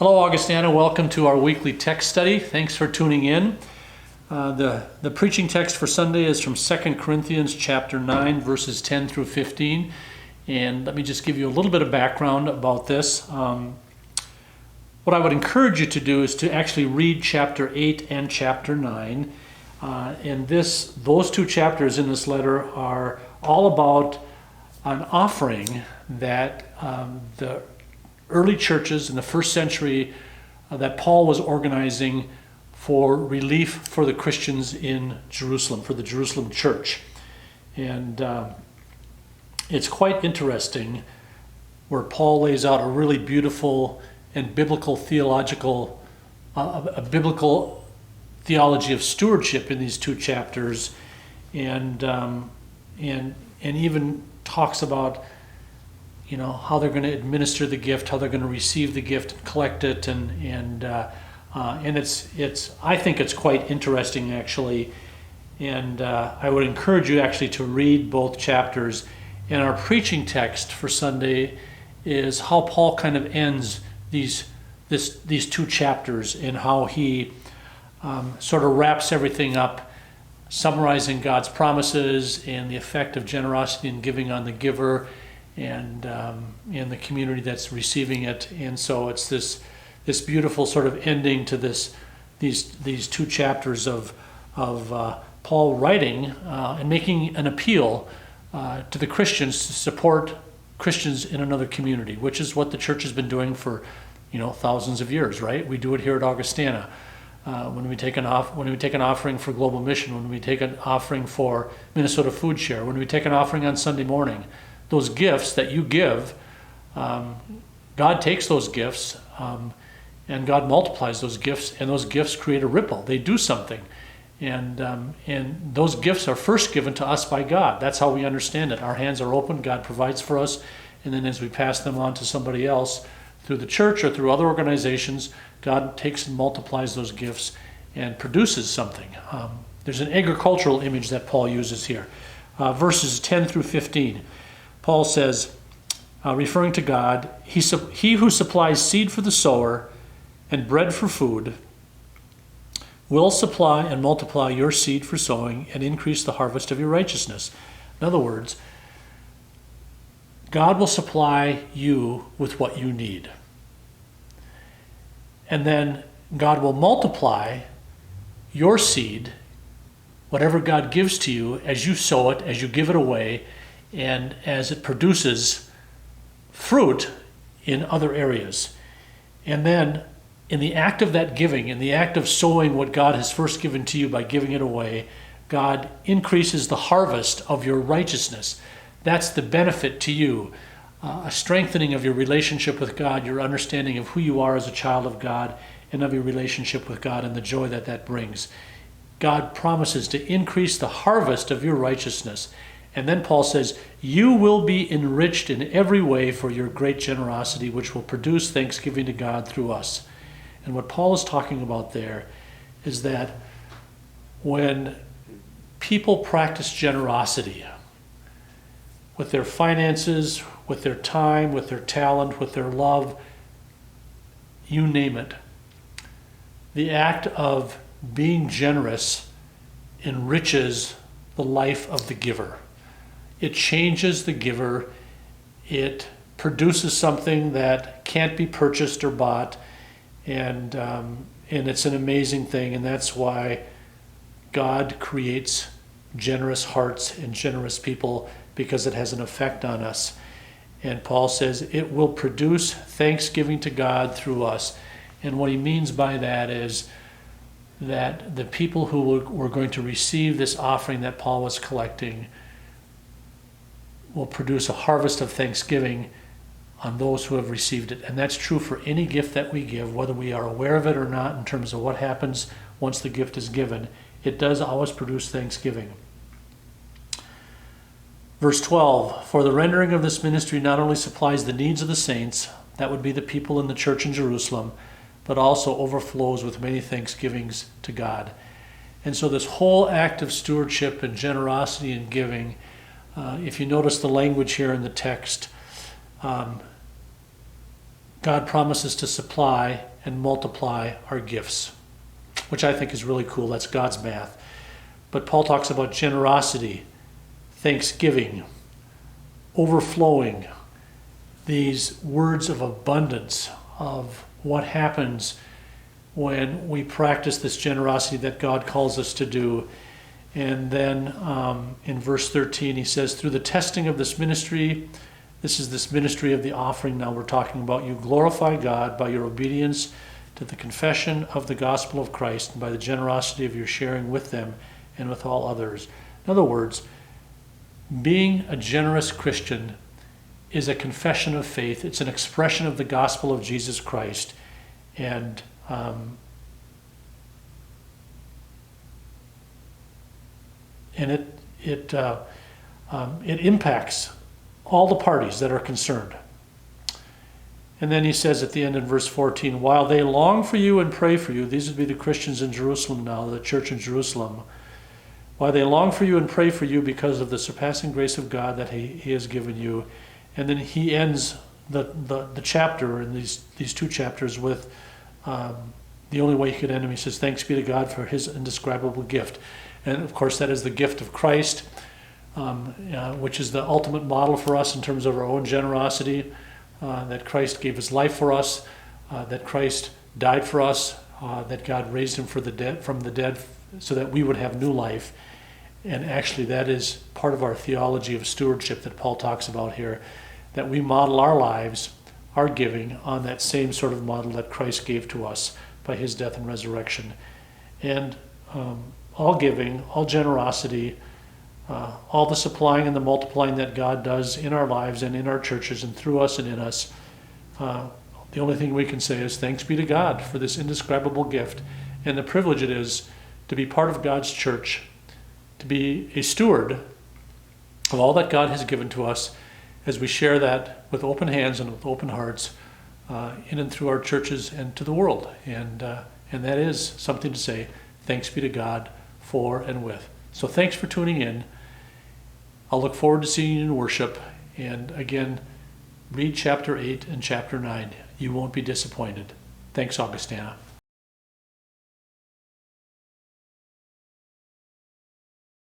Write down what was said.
Hello, Augustana. Welcome to our weekly text study. Thanks for tuning in. The preaching text for Sunday is from 2 Corinthians chapter 9, verses 10 through 15. And let me just give you a little bit of background about this. What I would encourage you to do is to actually read chapter 8 and chapter 9. And those two chapters in this letter are all about an offering that the early churches in the first century that Paul was organizing for relief for the Christians in Jerusalem, for the Jerusalem church. And it's quite interesting where Paul lays out a really beautiful and biblical theological, a biblical theology of stewardship in these two chapters, and even talks about how they're going to administer the gift, how they're going to receive the gift, and collect it, and it's I think it's quite interesting actually, and I would encourage you actually to read both chapters. And our preaching text for Sunday is how Paul kind of ends these two chapters, and how he sort of wraps everything up, summarizing God's promises and the effect of generosity and giving on the giver, and in the community that's receiving it. And so it's this beautiful sort of ending to these two chapters of Paul writing and making an appeal to the Christians to support Christians in another community, which is what the church has been doing for thousands of years, right? We do it here at Augustana. When we take an offering for Global Mission, when we take an offering for Minnesota Food Share, when we take an offering on Sunday morning, those gifts that you give, God takes those gifts and God multiplies those gifts, and those gifts create a ripple. They do something, and those gifts are first given to us by God. That's how we understand it. Our hands are open, God provides for us, and then as we pass them on to somebody else through the church or through other organizations, God takes and multiplies those gifts and produces something. There's an agricultural image that Paul uses here. Verses 10 through 15. Paul says, referring to God, he who supplies seed for the sower and bread for food will supply and multiply your seed for sowing and increase the harvest of your righteousness. In other words, God will supply you with what you need. And then God will multiply your seed, whatever God gives to you, as you sow it, as you give it away, and as it produces fruit in other areas. And then in the act of that giving, in the act of sowing what God has first given to you by giving it away, God increases the harvest of your righteousness. That's the benefit to you, a strengthening of your relationship with God, your understanding of who you are as a child of God, and of your relationship with God, and the joy that that brings. God promises to increase the harvest of your righteousness. And then Paul says, you will be enriched in every way for your great generosity, which will produce thanksgiving to God through us. And what Paul is talking about there is that when people practice generosity with their finances, with their time, with their talent, with their love, you name it, the act of being generous enriches the life of the giver. It changes the giver. It produces something that can't be purchased or bought, and it's an amazing thing. And that's why God creates generous hearts and generous people, because it has an effect on us. And Paul says it will produce thanksgiving to God through us. And what he means by that is that the people who were going to receive this offering that Paul was collecting will produce a harvest of thanksgiving on those who have received it. And that's true for any gift that we give, whether we are aware of it or not, in terms of what happens once the gift is given. It does always produce thanksgiving. Verse 12, for the rendering of this ministry not only supplies the needs of the saints, that would be the people in the church in Jerusalem, but also overflows with many thanksgivings to God. And so this whole act of stewardship and generosity and giving, if you notice the language here in the text, God promises to supply and multiply our gifts, which I think is really cool. That's God's math. But Paul talks about generosity, thanksgiving, overflowing, these words of abundance of what happens when we practice this generosity that God calls us to do. And then in verse 13 he says, through the testing of this ministry, this is this ministry of the offering now we're talking about, you glorify God by your obedience to the confession of the gospel of Christ and by the generosity of your sharing with them and with all others. In other words, being a generous Christian is a confession of faith. It's an expression of the gospel of Jesus Christ. And it impacts all the parties that are concerned. And then he says at the end in verse 14, while they long for you and pray for you, these would be the Christians in Jerusalem now, the church in Jerusalem, while they long for you and pray for you because of the surpassing grace of God that he has given you. And then he ends the chapter in these two chapters with the only way he could end him. He says, thanks be to God for his indescribable gift. And of course that is the gift of Christ, which is the ultimate model for us in terms of our own generosity, that Christ gave his life for us, that Christ died for us, that God raised him from the dead so that we would have new life. And actually that is part of our theology of stewardship that Paul talks about here, that we model our lives, our giving, on that same sort of model that Christ gave to us by his death and resurrection. And all giving, all generosity, all the supplying and the multiplying that God does in our lives and in our churches and through us and in us, the only thing we can say is thanks be to God for this indescribable gift and the privilege it is to be part of God's church, to be a steward of all that God has given to us as we share that with open hands and with open hearts in and through our churches and to the world. And that is something to say, thanks be to God for and with. So thanks for tuning in. I'll look forward to seeing you in worship. And again, read chapter 8 and chapter 9. You won't be disappointed. Thanks, Augustana.